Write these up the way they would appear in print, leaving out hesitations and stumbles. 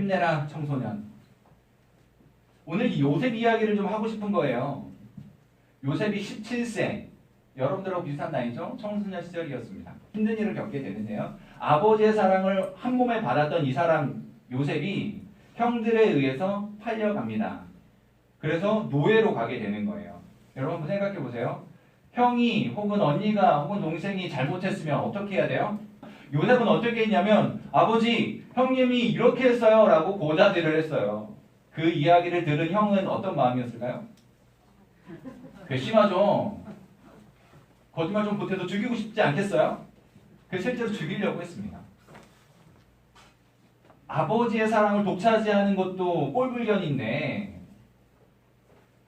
힘내라 청소년. 오늘 이 요셉 이야기를 좀 하고 싶은 거예요. 요셉이 17세, 여러분들하고 비슷한 나이죠? 청소년 시절이었습니다. 힘든 일을 겪게 되는데요. 아버지의 사랑을 한 몸에 받았던 이 사람 요셉이 형들에 의해서 팔려갑니다. 그래서 노예로 가게 되는 거예요. 여러분 한번 생각해 보세요. 형이 혹은 언니가 혹은 동생이 잘못했으면 어떻게 해야 돼요? 요셉은 어떻게 했냐면 아버지 형님이 이렇게 했어요 라고 고자질을 했어요. 그 이야기를 들은 형은 어떤 마음이었을까요? 괘씸하죠. 거짓말 좀 보태도 죽이고 싶지 않겠어요? 그래서 실제로 죽이려고 했습니다. 아버지의 사랑을 독차지하는 것도 꼴불견인데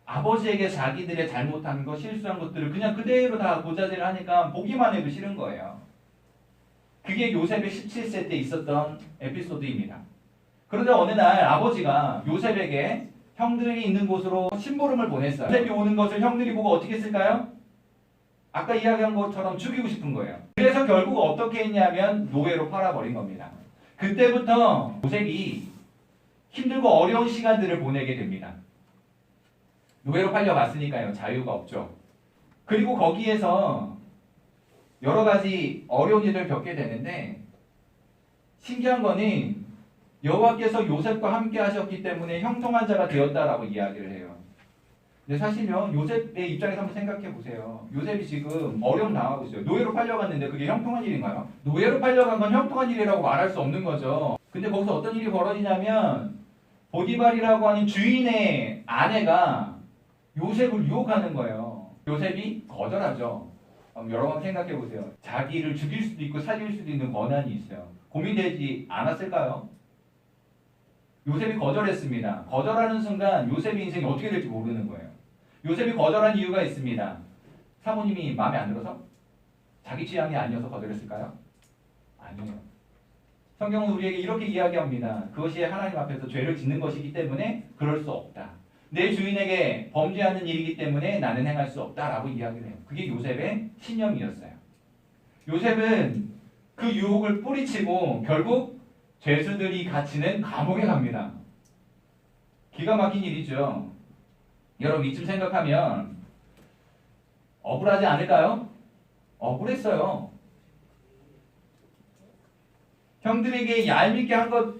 아버지에게 자기들의 잘못한 거, 실수한 것들을 그냥 그대로 다 고자질을 하니까 보기만 해도 싫은 거예요. 그게 요셉의 17세 때 있었던 에피소드입니다. 그런데 어느 날 아버지가 요셉에게 형들이 있는 곳으로 심부름을 보냈어요. 요셉이 오는 것을 형들이 보고 어떻게 했을까요? 아까 이야기한 것처럼 죽이고 싶은 거예요. 그래서 결국 어떻게 했냐면 노예로 팔아버린 겁니다. 그때부터 요셉이 힘들고 어려운 시간들을 보내게 됩니다. 노예로 팔려갔으니까요. 자유가 없죠. 그리고 거기에서 여러 가지 어려운 일을 겪게 되는데 신기한 거는 여호와께서 요셉과 함께 하셨기 때문에 형통한 자가 되었다라고 이야기를 해요. 근데 사실요, 요셉의 입장에서 한번 생각해 보세요. 요셉이 지금 어려움 당하고 있어요. 노예로 팔려갔는데 그게 형통한 일인가요? 노예로 팔려간 건 형통한 일이라고 말할 수 없는 거죠. 근데 거기서 어떤 일이 벌어지냐면 보디발이라고 하는 주인의 아내가 요셉을 유혹하는 거예요. 요셉이 거절하죠. 여러분 생각해 보세요. 자기를 죽일 수도 있고 살릴 수도 있는 권한이 있어요. 고민되지 않았을까요? 요셉이 거절했습니다. 거절하는 순간 요셉의 인생이 어떻게 될지 모르는 거예요. 요셉이 거절한 이유가 있습니다. 사모님이 마음에 안 들어서? 자기 취향이 아니어서 거절했을까요? 아니에요. 성경은 우리에게 이렇게 이야기합니다. 그것이 하나님 앞에서 죄를 짓는 것이기 때문에 그럴 수 없다. 내 주인에게 범죄하는 일이기 때문에 나는 행할 수 없다라고 이야기를 해요. 그게 요셉의 신념이었어요. 요셉은 그 유혹을 뿌리치고 결국 죄수들이 갇히는 감옥에 갑니다. 기가 막힌 일이죠. 여러분 이쯤 생각하면 억울하지 않을까요? 억울했어요. 형들에게 얄밉게 한 것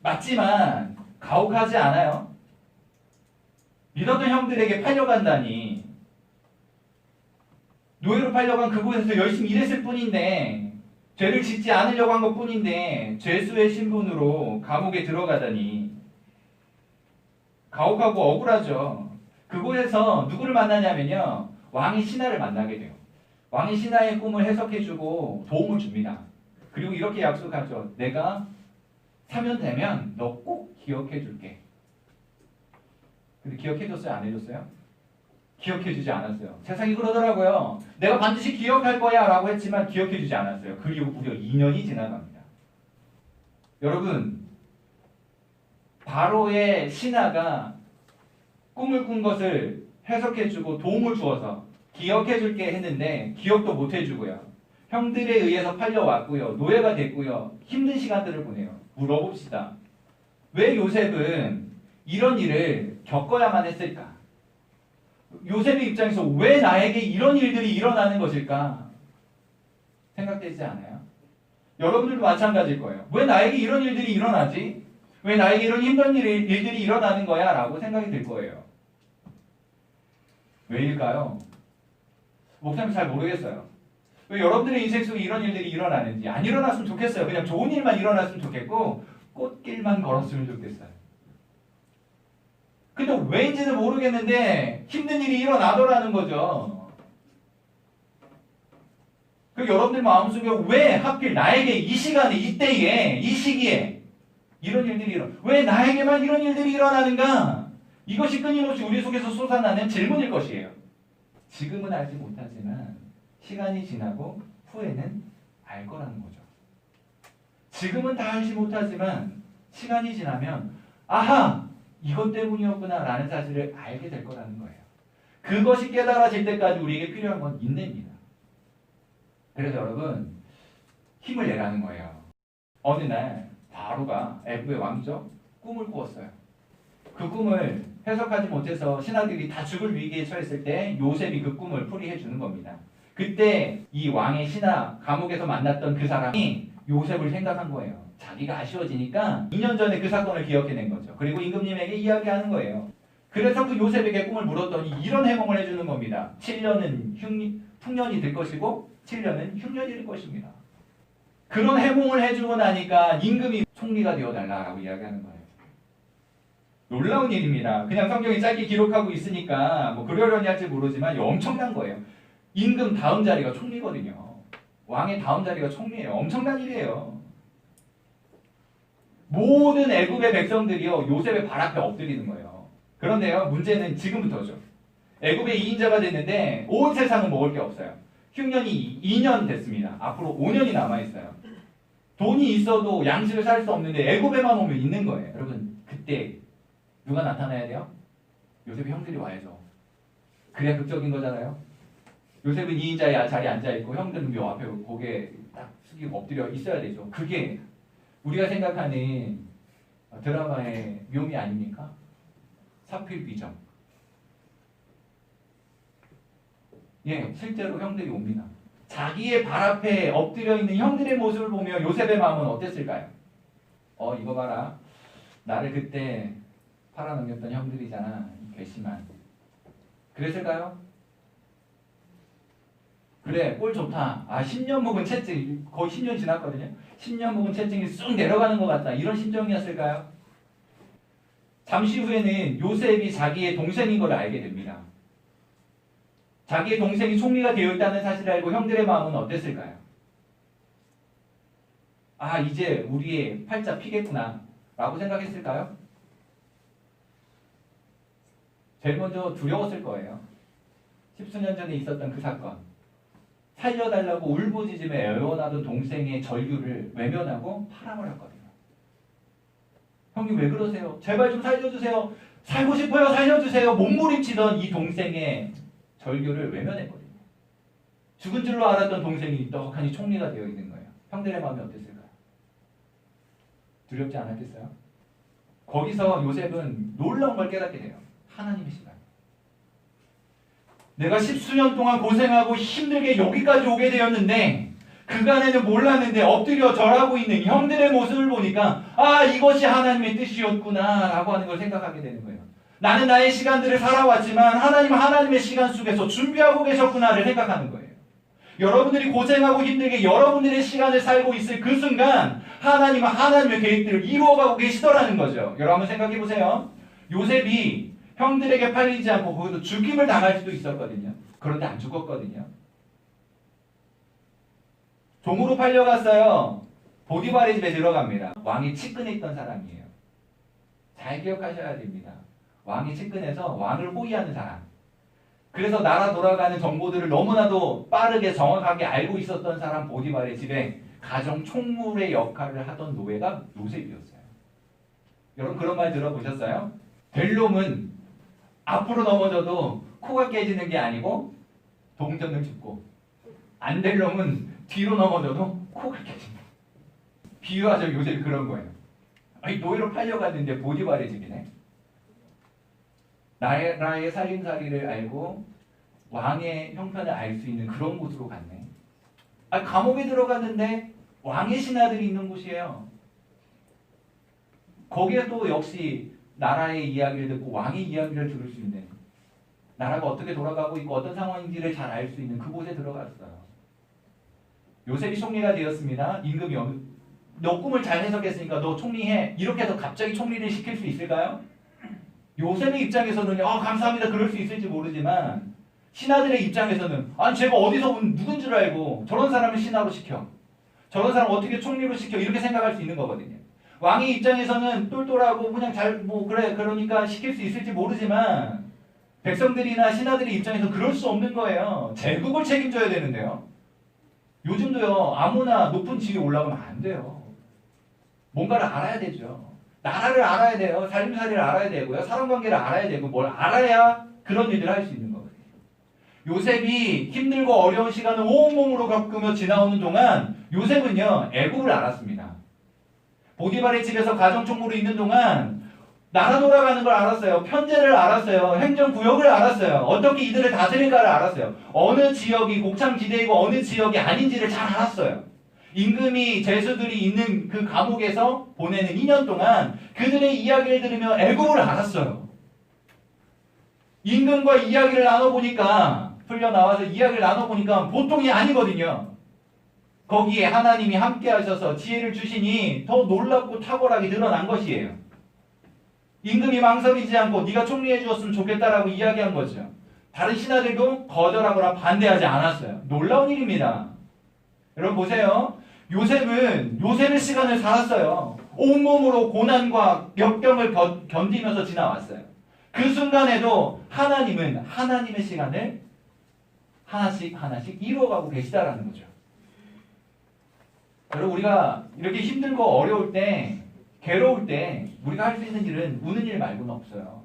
맞지만 가혹하지 않아요. 믿었던 형들에게 팔려간다니. 노예로 팔려간 그곳에서 열심히 일했을 뿐인데 죄를 짓지 않으려고 한 것뿐인데 죄수의 신분으로 감옥에 들어가다니. 가혹하고 억울하죠. 그곳에서 누구를 만나냐면요. 왕의 신하를 만나게 돼요. 왕이 신하의 꿈을 해석해주고 도움을 줍니다. 그리고 이렇게 약속하죠. 내가 사면 되면 너 꼭 기억해줄게. 근데 기억해줬어요? 안 해줬어요? 기억해주지 않았어요. 세상이 그러더라고요. 내가 반드시 기억할 거야 라고 했지만 기억해주지 않았어요. 그리고 무려 2년이 지나갑니다. 여러분, 바로의 신하가 꿈을 꾼 것을 해석해주고 도움을 주어서 기억해줄게 했는데 기억도 못해주고요. 형들에 의해서 팔려왔고요. 노예가 됐고요. 힘든 시간들을 보내요. 물어봅시다. 왜 요셉은 이런 일을 겪어야만 했을까? 요셉의 입장에서 왜 나에게 이런 일들이 일어나는 것일까? 생각되지 않아요? 여러분들도 마찬가지일 거예요. 왜 나에게 이런 일들이 일어나지? 왜 나에게 이런 힘든 일들이 일어나는 거야? 라고 생각이 들 거예요. 왜일까요? 목사님 잘 모르겠어요. 왜 여러분들의 인생 속에 이런 일들이 일어나는지. 안 일어났으면 좋겠어요. 그냥 좋은 일만 일어났으면 좋겠고 꽃길만 걸었으면 좋겠어요. 근데 왜인지는 모르겠는데 힘든 일이 일어나더라는 거죠. 그 여러분들 마음속에 왜 하필 나에게 이 시간에, 이때에, 이 시기에 이런 일들이 왜 나에게만 이런 일들이 일어나는가? 이것이 끊임없이 우리 속에서 솟아나는 질문일 것이에요. 지금은 알지 못하지만 시간이 지나고 후에는 알 거라는 거죠. 지금은 다 알지 못하지만 시간이 지나면 아하! 이것 때문이었구나 라는 사실을 알게 될 거라는 거예요. 그것이 깨달아질 때까지 우리에게 필요한 건 인내입니다. 그래서 여러분 힘을 내라는 거예요. 어느 날 바로가 애굽의 왕이죠. 꿈을 꾸었어요. 그 꿈을 해석하지 못해서 신하들이 다 죽을 위기에 처했을 때 요셉이 그 꿈을 풀이해 주는 겁니다. 그때 이 왕의 신하 감옥에서 만났던 그 사람이 요셉을 생각한 거예요. 자기가 아쉬워지니까 2년 전에 그 사건을 기억해낸 거죠. 그리고 임금님에게 이야기하는 거예요. 그래서 그 요셉에게 꿈을 물었더니 이런 해몽을 해주는 겁니다. 7년은 풍년이 될 것이고 7년은 흉년이 될 것입니다. 그런 해몽을 해주고 나니까 임금이 총리가 되어달라고 이야기하는 거예요. 놀라운 일입니다. 그냥 성경이 짧게 기록하고 있으니까 뭐 그러려니 할지 모르지만 엄청난 거예요. 임금 다음 자리가 총리거든요. 왕의 다음 자리가 총리예요. 엄청난 일이에요. 모든 애굽의 백성들이요 요셉의 발 앞에 엎드리는 거예요. 그런데요 문제는 지금부터죠. 애굽의 2인자가 됐는데 온 세상은 먹을 게 없어요. 흉년이 2년 됐습니다. 앞으로 5년이 남아있어요. 돈이 있어도 양식을 살 수 없는데 애굽에만 오면 있는 거예요. 여러분 그때 누가 나타나야 돼요? 요셉의 형들이 와야죠. 그래야 극적인 거잖아요. 요셉은 2인자의 자리에 앉아있고 형들은 요 앞에 고개 딱 숙이고 엎드려 있어야 되죠. 그게 우리가 생각하는 드라마의 묘미 아닙니까? 사필귀정. 예, 실제로 형들이 옵니다. 자기의 발 앞에 엎드려 있는 형들의 모습을 보며 요셉의 마음은 어땠을까요? 이거 봐라. 나를 그때 팔아넘겼던 형들이잖아. 괘씸한. 그랬을까요? 그래, 꼴 좋다. 10년 묵은 채증, 거의 10년 지났거든요. 10년 묵은 채증이 쑥 내려가는 것 같다. 이런 심정이었을까요? 잠시 후에는 요셉이 자기의 동생인 걸 알게 됩니다. 자기의 동생이 총리가 되어 있다는 사실을 알고 형들의 마음은 어땠을까요? 이제 우리의 팔자 피겠구나 라고 생각했을까요? 제일 먼저 두려웠을 거예요. 10수년 전에 있었던 그 사건. 살려달라고 울부짖으며 애원하던 동생의 절규를 외면하고 팔아버렸거든요. 형님 왜 그러세요? 제발 좀 살려주세요. 살고 싶어요. 살려주세요. 몸부림치던 이 동생의 절규를 외면했거든요. 죽은 줄로 알았던 동생이 떡하니 총리가 되어 있는 거예요. 형들의 마음이 어땠을까요? 두렵지 않았겠어요? 거기서 요셉은 놀라운 걸 깨닫게 돼요. 하나님이시다. 내가 10수년 동안 고생하고 힘들게 여기까지 오게 되었는데 그간에는 몰랐는데 엎드려 절하고 있는 형들의 모습을 보니까 이것이 하나님의 뜻이었구나 라고 하는 걸 생각하게 되는 거예요. 나는 나의 시간들을 살아왔지만 하나님은 하나님의 시간 속에서 준비하고 계셨구나를 생각하는 거예요. 여러분들이 고생하고 힘들게 여러분들의 시간을 살고 있을 그 순간 하나님은 하나님의 계획들을 이루어가고 계시더라는 거죠. 여러분 한번 생각해 보세요. 요셉이 형들에게 팔리지 않고 거기서 죽임을 당할 수도 있었거든요. 그런데 안 죽었거든요. 종으로 팔려갔어요. 보디발의 집에 들어갑니다. 왕이 측근에 있던 사람이에요. 잘 기억하셔야 됩니다. 왕이 측근에서 왕을 호위하는 사람. 그래서 나라 돌아가는 정보들을 너무나도 빠르게 정확하게 알고 있었던 사람 보디발의 집에 가정 총무의 역할을 하던 노예가 요셉이었어요. 여러분 그런 말 들어보셨어요? 될 놈은 앞으로 넘어져도 코가 깨지는 게 아니고 동전을 줍고 안 될 놈은 뒤로 넘어져도 코가 깨진다. 비유하죠. 요셉이 그런 거예요. 노예로 팔려갔는데 보디발의 집이네. 나라의 살림살이를 알고 왕의 형편을 알 수 있는 그런 곳으로 갔네. 감옥에 들어갔는데 왕의 신하들이 있는 곳이에요. 거기에 또 역시 나라의 이야기를 듣고 왕의 이야기를 들을 수 있는, 나라가 어떻게 돌아가고 있고 어떤 상황인지를 잘 알 수 있는 그곳에 들어갔어요. 요셉이 총리가 되었습니다. 임금이 너 꿈을 잘 해석했으니까 너 총리해. 이렇게 해서 갑자기 총리를 시킬 수 있을까요? 요셉의 입장에서는 감사합니다 그럴 수 있을지 모르지만 신하들의 입장에서는 제가 어디서 온 누군 줄 알고 저런 사람을 신하로 시켜, 저런 사람 어떻게 총리로 시켜, 이렇게 생각할 수 있는 거거든요. 왕의 입장에서는 똘똘하고 그냥 그러니까 시킬 수 있을지 모르지만 백성들이나 신하들의 입장에서 그럴 수 없는 거예요. 제국을 책임져야 되는데요. 요즘도요 아무나 높은 지위에 올라가면 안 돼요. 뭔가를 알아야 되죠. 나라를 알아야 돼요. 살림살이를 알아야 되고요. 사람관계를 알아야 되고 뭘 알아야 그런 일을 할 수 있는 거거든요. 요셉이 힘들고 어려운 시간을 온몸으로 겪으며 지나오는 동안 요셉은요 애굽을 알았습니다. 보디발의 집에서 가정총무로 있는 동안 나라 돌아가는 걸 알았어요. 편제를 알았어요. 행정구역을 알았어요. 어떻게 이들을 다스릴까를 알았어요. 어느 지역이 곡창지대이고 어느 지역이 아닌지를 잘 알았어요. 임금이 죄수들이 있는 그 감옥에서 보내는 2년 동안 그들의 이야기를 들으며 애국을 알았어요. 임금과 이야기를 나눠보니까 풀려나와서 이야기를 나눠보니까 보통이 아니거든요. 거기에 하나님이 함께 하셔서 지혜를 주시니 더 놀랍고 탁월하게 드러난 것이에요. 임금이 망설이지 않고 네가 총리해 주었으면 좋겠다라고 이야기한 거죠. 다른 신하들도 거절하거나 반대하지 않았어요. 놀라운 일입니다. 여러분 보세요. 요셉은 요셉의 시간을 살았어요. 온몸으로 고난과 역경을 견디면서 지나왔어요. 그 순간에도 하나님은 하나님의 시간을 하나씩 이루어가고 계시다라는 거죠. 여러분 우리가 이렇게 힘들고 어려울 때 괴로울 때 우리가 할 수 있는 일은 우는 일 말고는 없어요.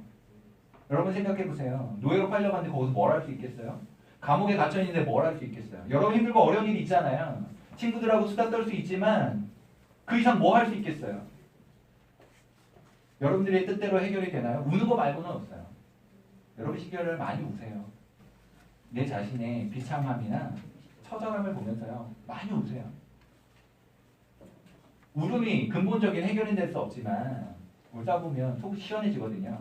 여러분 생각해 보세요. 노예로 팔려갔는데 거기서 뭘 할 수 있겠어요? 감옥에 갇혀 있는데 뭘 할 수 있겠어요? 여러분 힘들고 어려운 일이 있잖아요. 친구들하고 수다 떨 수 있지만 그 이상 뭐 할 수 있겠어요? 여러분들의 뜻대로 해결이 되나요? 우는 거 말고는 없어요. 여러분 시결을 많이 우세요. 내 자신의 비참함이나 처절함을 보면서요. 많이 우세요. 울음이 근본적인 해결은 될 수 없지만 울다 보면 속이 시원해지거든요.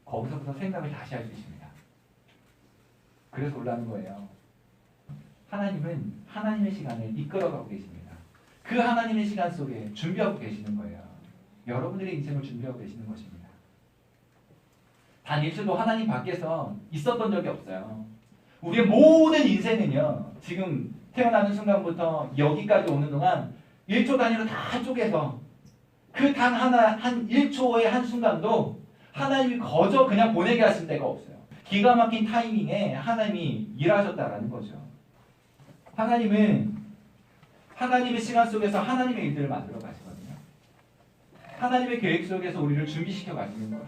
거기서부터 생각을 다시 할 수 있습니다. 그래서 울라는 거예요. 하나님은 하나님의 시간을 이끌어가고 계십니다. 그 하나님의 시간 속에 준비하고 계시는 거예요. 여러분들의 인생을 준비하고 계시는 것입니다. 단 1초도 하나님 밖에서 있었던 적이 없어요. 우리의 모든 인생은요. 지금 태어나는 순간부터 여기까지 오는 동안 1초 단위로 다 쪼개서 그 단 하나 한 1초의 한순간도 하나님이 거저 그냥 보내게 하신 데가 없어요. 기가 막힌 타이밍에 하나님이 일하셨다라는 거죠. 하나님은 하나님의 시간 속에서 하나님의 일들을 만들어 가시거든요. 하나님의 계획 속에서 우리를 준비시켜 가시는 거예요.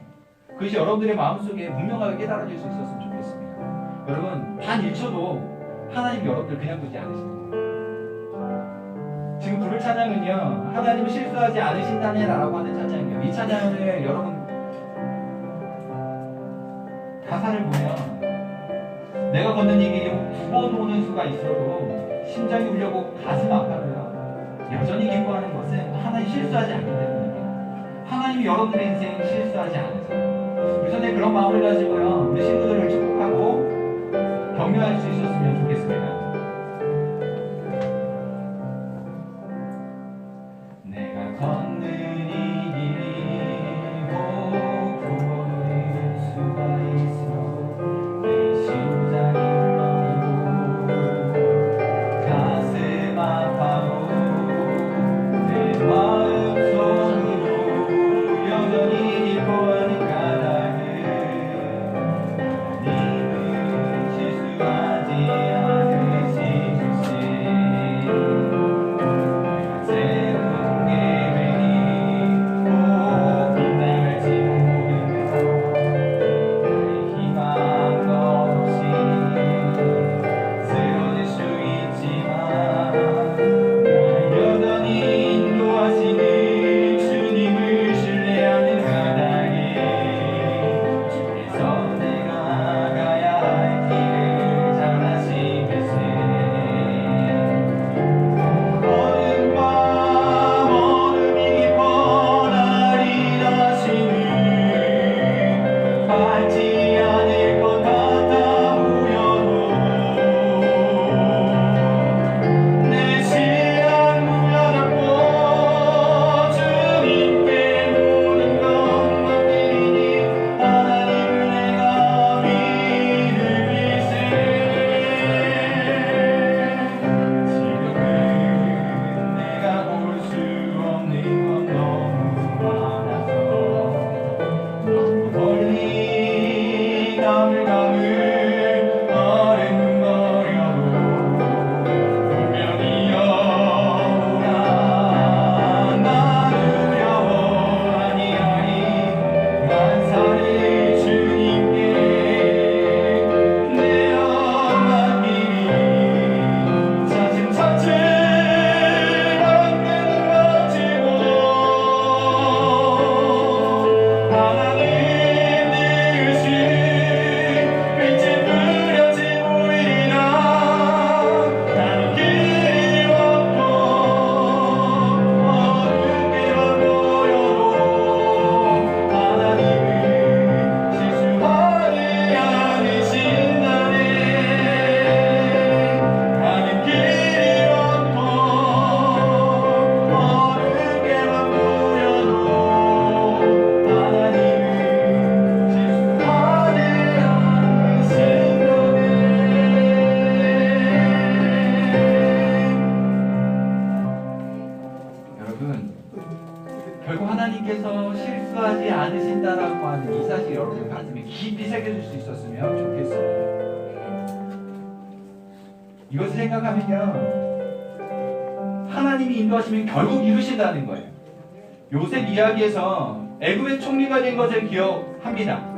그것이 여러분들의 마음속에 분명하게 깨달아질 수 있었으면 좋겠습니다. 여러분 단 1초도 하나님 여러분들 그냥 두지 않으십니다. 지금 부를 찬양은요. 하나님은 실수하지 않으신다네라고 하는 찬양이에요. 이 찬양을 여러분 가사를 보면 내가 걷는 이 길이 9번 오는 수가 있어도 심장이 울려고 가슴 아파도요. 여전히 기뻐하는 것은 하나님 실수하지 않기 때문입니다. 하나님이 여러분들의 인생 실수하지 않으세요. 우리 전에 그런 마음을 가지고요. 우리 친구들을 축복하고 격려할 수 있었으면 좋겠습니다. 내가 걷는 이 길이 곧 9번일 수가 있어 내 심장이 울렁이고 가슴 아파도 내 마음속으로 여전히 기뻐하는 까닭은 하나님은 실수하지 용서하지 않으신다라고 하는 이 사실 여러분 가슴에 깊이 새겨질 수 있었으면 좋겠습니다. 이것을 생각하면요, 하나님이 인도하시면 결국 이루신다는 거예요. 요셉 이야기에서 애굽의 총리가 된 것을 기억합니다.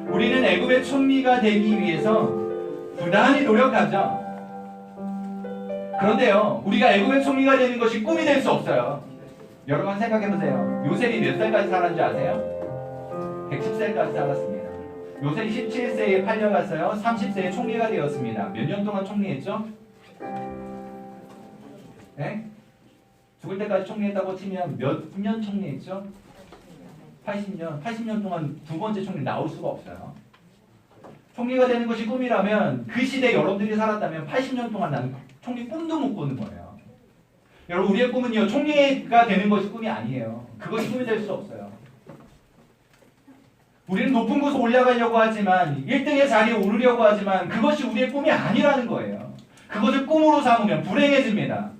우리는 애굽의 총리가 되기 위해서 부단히 노력하죠. 그런데요, 우리가 애굽의 총리가 되는 것이 꿈이 될 수 없어요. 여러분 생각해보세요. 요셉이 몇 살까지 살았는지 아세요? 110살까지 살았습니다. 요셉이 17세에 팔려갔어요. 30세에 총리가 되었습니다. 몇 년 동안 총리했죠? 네? 죽을 때까지 총리했다고 치면 몇 년 총리했죠? 80년. 80년 동안 두 번째 총리 나올 수가 없어요. 총리가 되는 것이 꿈이라면 그 시대에 여러분들이 살았다면 80년 동안 나는 총리 꿈도 못 꾸는 거예요. 여러분, 우리의 꿈은요, 총리가 되는 것이 꿈이 아니에요. 그것이 꿈이 될 수 없어요. 우리는 높은 곳에 올라가려고 하지만 1등의 자리에 오르려고 하지만 그것이 우리의 꿈이 아니라는 거예요. 그것을 꿈으로 삼으면 불행해집니다.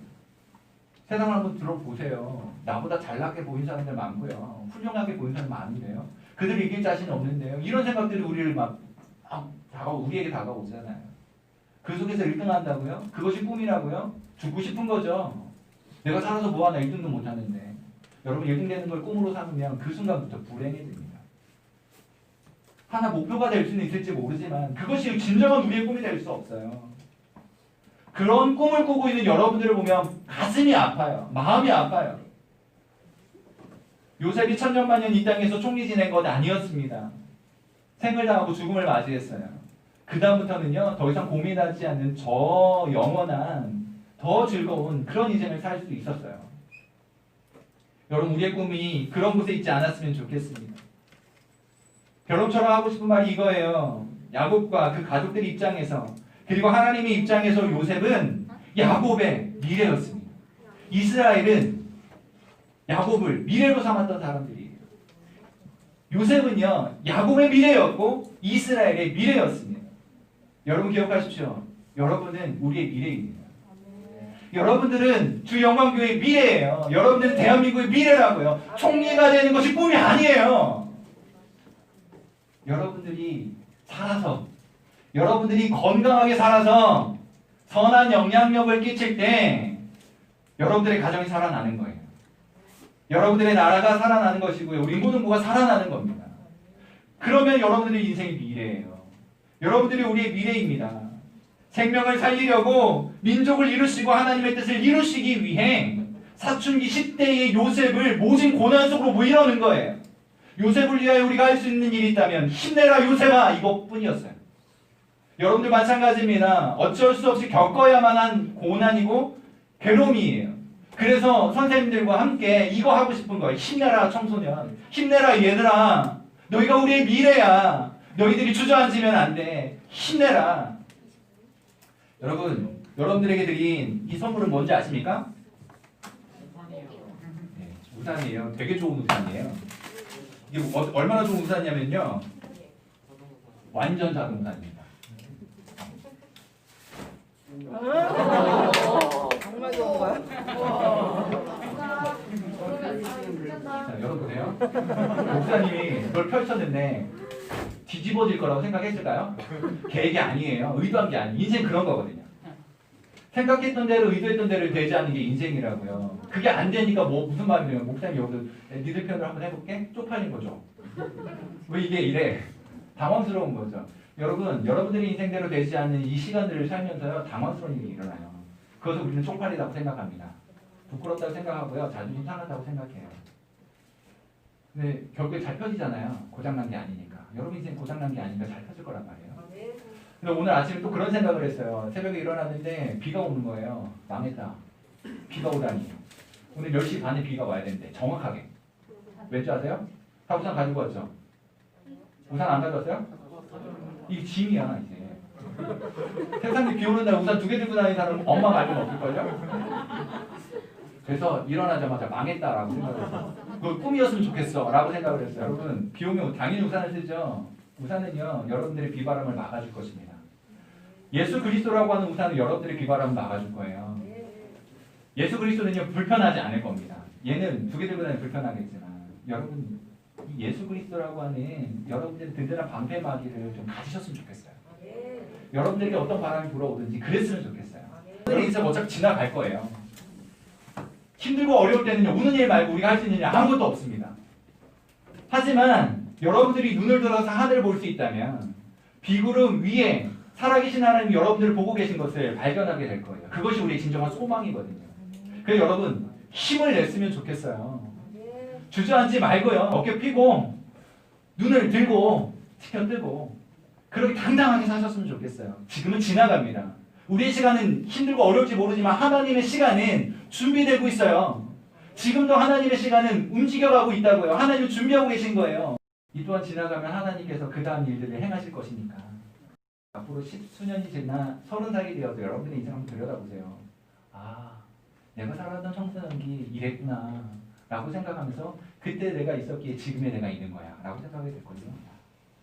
세상을 한번 들어보세요. 나보다 잘나게 보이는 사람들 많고요. 훌륭하게 보이는 사람 많은데요. 그들 이길 자신 없는데요. 이런 생각들이 우리를 우리에게 다가오잖아요. 그 속에서 1등 한다고요? 그것이 꿈이라고요? 죽고 싶은 거죠. 내가 살아서 뭐하나 1등도 못하는데. 여러분 1등 되는 걸 꿈으로 삼으면 그 순간부터 불행해집니다. 하나 목표가 될 수는 있을지 모르지만 그것이 진정한 우리의 꿈이 될 수 없어요. 그런 꿈을 꾸고 있는 여러분들을 보면 가슴이 아파요. 마음이 아파요. 요셉이 천년만년 이 땅에서 총리 지낸 것 아니었습니다. 생을 당하고 죽음을 맞이했어요. 그 다음부터는요, 더 이상 고민하지 않는 저 영원한, 더 즐거운 그런 인생을 살 수 있었어요. 여러분, 우리의 꿈이 그런 곳에 있지 않았으면 좋겠습니다. 결혼처럼 하고 싶은 말이 이거예요. 야곱과 그 가족들 입장에서, 그리고 하나님의 입장에서 요셉은 야곱의 미래였습니다. 이스라엘은 야곱을 미래로 삼았던 사람들이에요. 요셉은요, 야곱의 미래였고 이스라엘의 미래였습니다. 여러분 기억하십시오. 여러분은 우리의 미래입니다. 여러분들은 주 영광교회의 미래예요. 여러분들은 대한민국의 미래라고요. 총리가 되는 것이 꿈이 아니에요. 여러분들이 살아서, 여러분들이 건강하게 살아서 선한 영향력을 끼칠 때 여러분들의 가정이 살아나는 거예요. 여러분들의 나라가 살아나는 것이고요. 우리 인구등보가 살아나는 겁니다. 그러면 여러분들의 인생이 미래예요. 여러분들이 우리의 미래입니다. 생명을 살리려고 민족을 이루시고 하나님의 뜻을 이루시기 위해 사춘기 10대의 요셉을 모진 고난 속으로 모이려는 거예요. 요셉을 위하여 우리가 할 수 있는 일이 있다면 힘내라 요셉아, 이것뿐이었어요. 여러분들 마찬가지입니다. 어쩔 수 없이 겪어야만 한 고난이고 괴로움이에요. 그래서 선생님들과 함께 이거 하고 싶은 거예요. 힘내라 청소년, 힘내라 얘들아, 너희가 우리의 미래야. 너희들이 주저앉으면 안 돼. 힘내라. 여러분, 여러분들에게 드린 이 선물은 뭔지 아십니까? 네, 우산이에요. 되게 좋은 우산이에요. 이게 얼마나 좋은 우산이냐면요, 완전 작은 우산입니다. 정말 좋은 거야? 자, 열어보세요. 목사님이 그걸 펼쳤는데 뒤집어질 거라고 생각했을까요? 계획이 아니에요. 의도한 게 아니에요. 인생 그런 거거든요. 생각했던 대로 의도했던 대로 되지 않는 게 인생이라고요. 그게 안 되니까 뭐 무슨 말이에요? 목사님 여기서 니들 편으로 한번 해볼게? 쪽팔린 거죠. 왜 이게 이래? 당황스러운 거죠. 여러분, 여러분들의 인생대로 되지 않는 이 시간들을 살면서요, 당황스러운 일이 일어나요. 그것을 우리는 쪽팔리다고 생각합니다. 부끄럽다고 생각하고요, 자존심 상한다고 생각해요. 근데 결국에 잘 펴지잖아요. 고장난 게 아니니까. 여러분 인생 고장난 게 아니니까 잘 펴질 거란 말이에요. 근데 오늘 아침에 또 그런 생각을 했어요. 새벽에 일어났는데 비가 오는 거예요. 망했다. 비가 오다니. 오늘 10시 반에 비가 와야 되는데 정확하게. 왠지 아세요? 다 우산 가지고 왔죠? 우산 안 가져왔어요? 이게 짐이야 이제. 세상에 비 오는 날 우산 2개 들고 다니는 사람은 엄마 말고는 없을걸요? 그래서 일어나자마자 망했다라고 생각했어요. 그 꿈이었으면 좋겠어 라고 생각을 했어요. 여러분, 비 오면 당연히 우산을 쓰죠. 우산은요, 여러분들의 비바람을 막아줄 것입니다. 예수 그리스도라고 하는 우산은 여러분들의 비바람을 막아줄 거예요. 예수 그리스도는요, 불편하지 않을 겁니다. 얘는 2개 들고 다니면 불편하겠지만 여러분, 이 예수 그리스도라고 하는 여러분들의 든든한 방패막이를 좀 가지셨으면 좋겠어요. 여러분들에게 어떤 바람이 불어오든지 그랬으면 좋겠어요. 여러분들의 인생 어차피 지나갈 거예요. 힘들고 어려울 때는요, 우는 일 말고 우리가 할 수 있는 일 아무것도 없습니다. 하지만 여러분들이 눈을 들어서 하늘을 볼 수 있다면 비구름 위에 살아계신 하나님이 여러분들을 보고 계신 것을 발견하게 될 거예요. 그것이 우리의 진정한 소망이거든요. 그래서 여러분 힘을 냈으면 좋겠어요. 주저앉지 말고요. 어깨 펴고 눈을 들고 지켜뜨고 그렇게 당당하게 사셨으면 좋겠어요. 지금은 지나갑니다. 우리의 시간은 힘들고 어려울지 모르지만 하나님의 시간은 준비되고 있어요. 지금도 하나님의 시간은 움직여가고 있다고요. 하나님은 준비하고 계신 거예요. 이 또한 지나가면 하나님께서 그 다음 일들을 행하실 것이니까. 앞으로 10수년이 지나 30살이 되어서 여러분들의 인생 한번 들여다보세요. 아, 내가 살았던 청소년기 이랬구나 라고 생각하면서 그때 내가 있었기에 지금의 내가 있는 거야 라고 생각하게 될 거예요.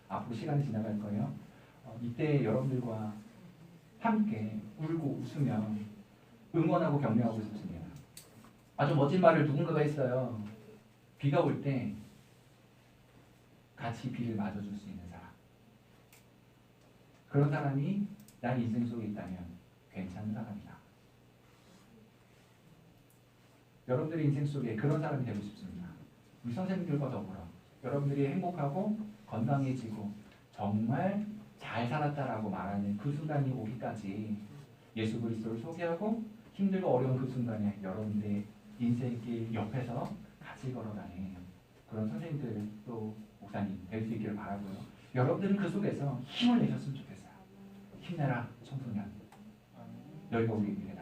앞으로 시간이 지나갈 거예요. 이때 여러분들과 함께 울고 웃으며 응원하고 격려하고 싶습니다. 아주 멋진 말을 누군가가 했어요. 비가 올 때 같이 비를 맞아줄 수 있는 사람. 그런 사람이 난 인생 속에 있다면 괜찮은 사람이다. 여러분들의 인생 속에 그런 사람이 되고 싶습니다. 우리 선생님들과 더불어 여러분들이 행복하고 건강해지고 정말 잘 살았다라고 말하는 그 순간이 오기까지 예수 그리스도를 소개하고 힘들고 어려운 그 순간에 여러분들의 인생길 옆에서 같이 걸어가는 그런 선생님들 또 목사님 될 수 있기를 바라고요. 여러분들은 그 속에서 힘을 내셨으면 좋겠어요. 힘내라 청소년. 너희가 우리의 미래다.